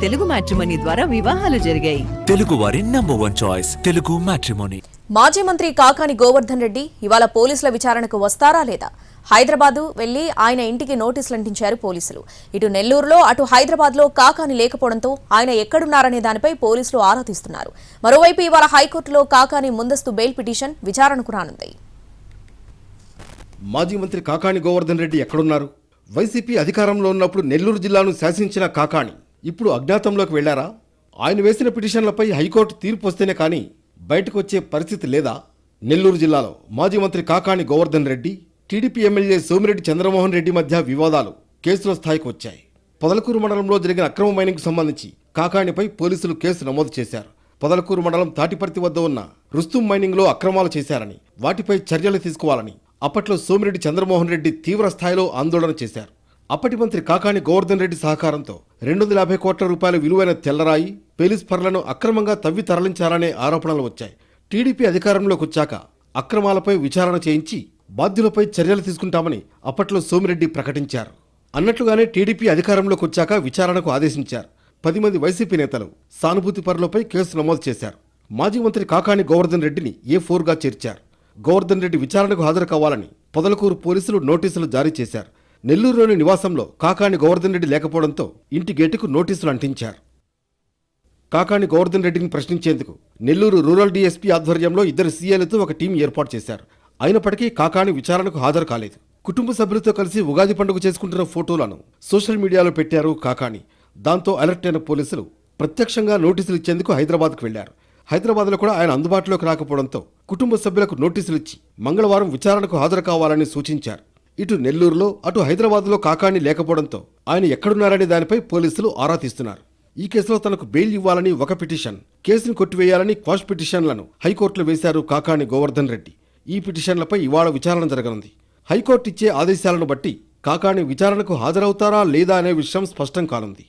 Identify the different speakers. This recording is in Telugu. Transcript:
Speaker 1: తెలుగు మ్యాట్రిమోనీ ద్వారా వివాహాలు జరిగాయి.
Speaker 2: తెలుగువారి నంబర్ 1 చాయిస్ తెలుగు మ్యాట్రిమోనీ.
Speaker 3: మాజీ మంత్రి కాకాని గోవర్ధన్ రెడ్డి ఇవాళ పోలీసుల విచారణకు వస్తారా లేదా? హైదరాబాద్ వెళ్లి ఆయన ఇంటికి నోటీసులు అంటించారు పోలీసులు. ఇటు నెల్లూరులో అటు హైదరాబాద్లో కాకాని లేకపోవడంతో ఆయన ఎక్కడున్నారనే దానిపై పోలీసులు ఆరా తీస్తున్నారు. మరోవైపు ఇవాళ హైకోర్టులో కాకాని ముందస్తు బెయిల్ పిటిషన్ విచారణకు రానుంది.
Speaker 4: మాజీ మంత్రి కాకాని గోవర్ధన్ రెడ్డి ఎక్కడున్నారు? వైసీపీ అధికారంలో ఉన్నప్పుడు నెల్లూరు జిల్లాను శాసించిన కాకాని ఇప్పుడు అజ్ఞాతంలోకి వెళ్లారా? ఆయన వేసిన పిటిషన్లపై హైకోర్టు తీర్పు వస్తేనే కానీ బయటకు వచ్చే పరిస్థితి లేదా? నెల్లూరు జిల్లాలో మాజీ మంత్రి కాకాని గోవర్ధన్ రెడ్డి, టీడీపీ ఎమ్మెల్యే సోమిరెడ్డి చంద్రమోహన్ రెడ్డి మధ్య వివాదాలు కేసుల స్థాయికి వచ్చాయి. పొదలకూరు మండలంలో జరిగిన అక్రమ మైనింగ్కు సంబంధించి కాకానిపై పోలీసులు కేసు నమోదు చేశారు. పొదలకూరు మండలం తాటిపర్తి వద్ద ఉన్న రుస్తుం మైనింగ్లో అక్రమాలు చేశారని, వాటిపై చర్యలు తీసుకోవాలని అప్పట్లో సోమిరెడ్డి చంద్రమోహన్ రెడ్డి తీవ్ర స్థాయిలో ఆందోళన చేశారు. అప్పటి మంత్రి కాకాని గోవర్ధన్ రెడ్డి సహకారంతో 250 కోట్ల రూపాయల విలువైన తెల్లరాయి, పేలిస్పర్లను అక్రమంగా తవ్వి తరలించారనే ఆరోపణలు వచ్చాయి. టీడీపీ అధికారంలోకి వచ్చాక అక్రమాలపై విచారణ చేయించి బాధ్యులపై చర్యలు తీసుకుంటామని అప్పట్లో సోమిరెడ్డి ప్రకటించారు. అన్నట్లుగానే టీడీపీ అధికారంలోకి వచ్చాక విచారణకు ఆదేశించారు. 10 మంది వైసీపీ నేతలు, సానుభూతి పరులపై కేసు నమోదు చేశారు. మాజీ మంత్రి కాకాని గోవర్ధన్ రెడ్డిని A4గా చేర్చారు. గోవర్ధన్ రెడ్డి విచారణకు హాజరు కావాలని పొదలకూరు పోలీసులు నోటీసులు జారీ చేశారు. నెల్లూరులోని నివాసంలో కాకాని గోవర్ధన్ రెడ్డి లేకపోవడంతో ఇంటి గేటుకు నోటీసులు అంటించారు. కాకాని గోవర్ధన్ రెడ్డిని ప్రశ్నించేందుకు నెల్లూరు రూరల్ డీఎస్పీ ఆధ్వర్యంలో 2 సీఏలతో ఒక టీం ఏర్పాటు చేశారు. అయినప్పటికీ కాకాని విచారణకు హాజరు కాలేదు. కుటుంబ సభ్యులతో కలిసి ఉగాది పండుగ చేసుకుంటున్న ఫోటోలను సోషల్ మీడియాలో పెట్టారు కాకాని. దాంతో అలర్ట్ అయిన పోలీసులు ప్రత్యక్షంగా నోటీసులు ఇచ్చేందుకు హైదరాబాద్కు వెళ్లారు. హైదరాబాద్లో కూడా ఆయన అందుబాటులోకి రాకపోవడంతో కుటుంబ సభ్యులకు నోటీసులు ఇచ్చి మంగళవారం విచారణకు హాజరు కావాలని సూచించారు. ఇటు నెల్లూరులో అటు హైదరాబాద్లో కాకాని లేకపోవడంతో ఆయన ఎక్కడున్నారనే దానిపై పోలీసులు ఆరా తీస్తున్నారు. ఈ కేసులో తనకు బెయిల్ ఇవ్వాలని ఒక పిటిషన్, కేసును కొట్టివేయాలని క్వాష్ పిటిషన్లను హైకోర్టులో వేశారు కాకాని గోవర్ధన్ రెడ్డి. ఈ పిటిషన్లపై ఇవాళ విచారణ జరగనుంది. హైకోర్టు ఇచ్చే ఆదేశాలను బట్టి కాకాని విచారణకు హాజరవుతారా లేదా అనే విషయం స్పష్టం కానుంది.